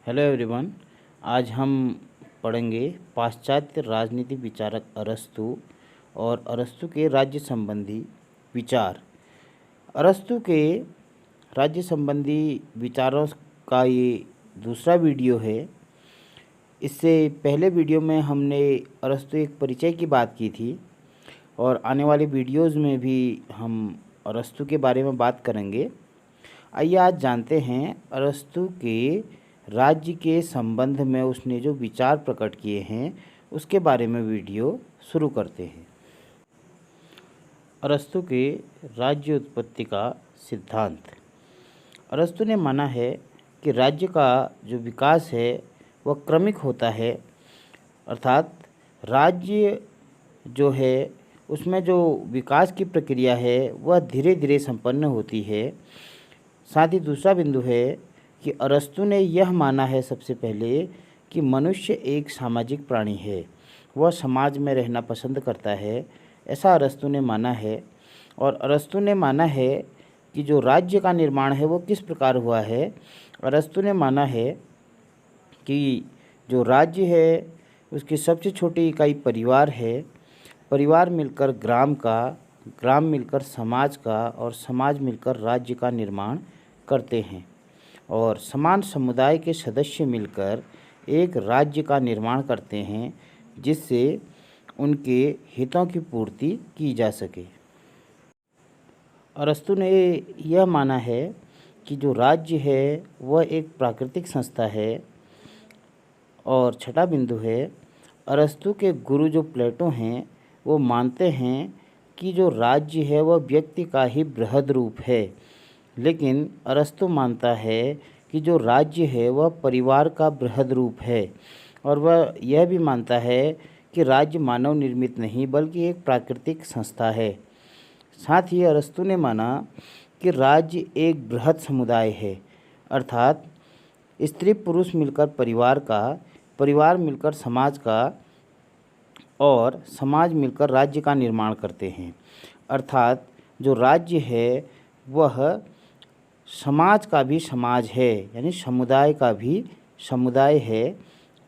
Hello everyone. आज हम पढ़ेंगे पाश्चात्य राजनीति विचारक अरस्तु और अरस्तु के राज्य संबंधी विचार। अरस्तु के राज्य संबंधी विचारों का ये दूसरा वीडियो है। इससे पहले वीडियो में हमने अरस्तु एक परिचय की बात की थी और आने वाले वीडियोज़ में भी हम अरस्तु के बारे में बात करेंगे। आइए आज जानते हैं अरस्तु के राज्य के संबंध में उसने जो विचार प्रकट किए हैं उसके बारे में वीडियो शुरू करते हैं। अरस्तु के राज्य उत्पत्ति का सिद्धांत। अरस्तु ने माना है कि राज्य का जो विकास है वह क्रमिक होता है, अर्थात राज्य जो है उसमें जो विकास की प्रक्रिया है वह धीरे धीरे संपन्न होती है। साथ ही दूसरा बिंदु है कि अरस्तु ने यह माना है सबसे पहले कि मनुष्य एक सामाजिक प्राणी है, वह समाज में रहना पसंद करता है, ऐसा अरस्तु ने माना है। और अरस्तु ने माना है कि जो राज्य का निर्माण है वो किस प्रकार हुआ है। अरस्तु ने माना है कि जो राज्य है उसकी सबसे छोटी इकाई परिवार है, परिवार मिलकर ग्राम का, ग्राम मिलकर समाज का और समाज मिलकर राज्य का निर्माण करते हैं और समान समुदाय के सदस्य मिलकर एक राज्य का निर्माण करते हैं जिससे उनके हितों की पूर्ति की जा सके। अरस्तु ने यह माना है कि जो राज्य है वह एक प्राकृतिक संस्था है। और छठा बिंदु है, अरस्तु के गुरु जो प्लेटो हैं वो मानते हैं कि जो राज्य है वह व्यक्ति का ही बृहद रूप है, लेकिन अरस्तु मानता है कि जो राज्य है वह परिवार का बृहद रूप है। और वह यह भी मानता है कि राज्य मानव निर्मित नहीं बल्कि एक प्राकृतिक संस्था है। साथ ही अरस्तु ने माना कि राज्य एक बृहद समुदाय है, अर्थात स्त्री पुरुष मिलकर परिवार का, परिवार मिलकर समाज का और समाज मिलकर राज्य का निर्माण करते हैं। अर्थात जो राज्य है वह समाज का भी समाज है, यानी समुदाय का भी समुदाय है,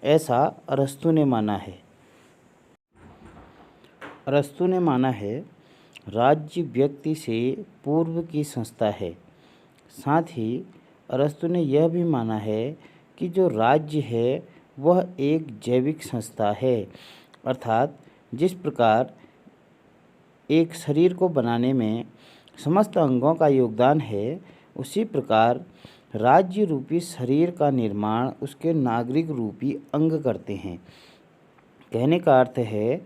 ऐसा अरस्तु ने माना है। अरस्तु ने माना है राज्य व्यक्ति से पूर्व की संस्था है। साथ ही अरस्तु ने यह भी माना है कि जो राज्य है वह एक जैविक संस्था है, अर्थात जिस प्रकार एक शरीर को बनाने में समस्त अंगों का योगदान है, उसी प्रकार राज्य रूपी शरीर का निर्माण उसके नागरिक रूपी अंग करते हैं। कहने का अर्थ है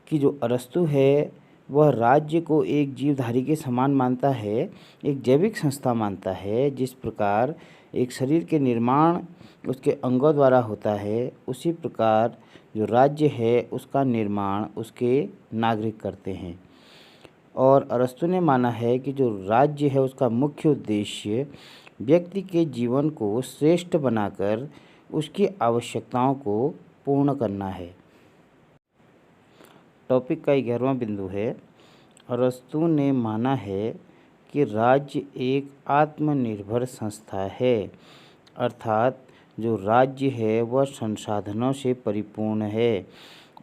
कि जो अरस्तु है वह राज्य को एक जीवधारी के समान मानता है, एक जैविक संस्था मानता है। जिस प्रकार एक शरीर के निर्माण उसके अंगों द्वारा होता है, उसी प्रकार जो राज्य है उसका निर्माण उसके नागरिक करते हैं। और अरस्तु ने माना है कि जो राज्य है उसका मुख्य उद्देश्य व्यक्ति के जीवन को श्रेष्ठ बनाकर उसकी आवश्यकताओं को पूर्ण करना है। टॉपिक का 11वां बिंदु है, अरस्तु ने माना है कि राज्य एक आत्मनिर्भर संस्था है, अर्थात जो राज्य है वह संसाधनों से परिपूर्ण है,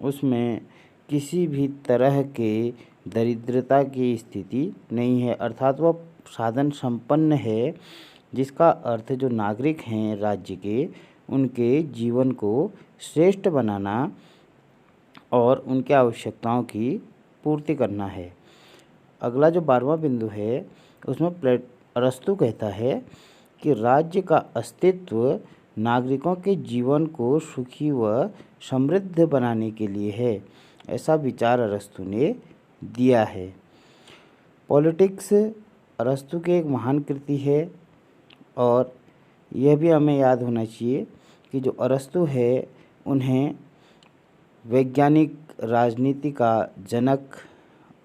उसमें किसी भी तरह के दरिद्रता की स्थिति नहीं है, अर्थात वह साधन संपन्न है, जिसका अर्थ जो नागरिक हैं राज्य के उनके जीवन को श्रेष्ठ बनाना और उनके आवश्यकताओं की पूर्ति करना है। अगला जो 12वां बिंदु है उसमें अरस्तु कहता है कि राज्य का अस्तित्व नागरिकों के जीवन को सुखी व समृद्ध बनाने के लिए है, ऐसा विचार अरस्तु ने दिया है। पॉलिटिक्स अरस्तु की एक महान कृति है और यह भी हमें याद होना चाहिए कि जो अरस्तु है उन्हें वैज्ञानिक राजनीति का जनक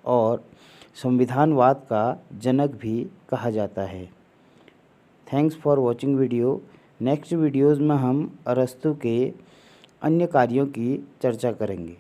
और संविधानवाद का जनक भी कहा जाता है। Thanks for watching video. Next videos में हम अरस्तु के अन्य कार्यों की चर्चा करेंगे।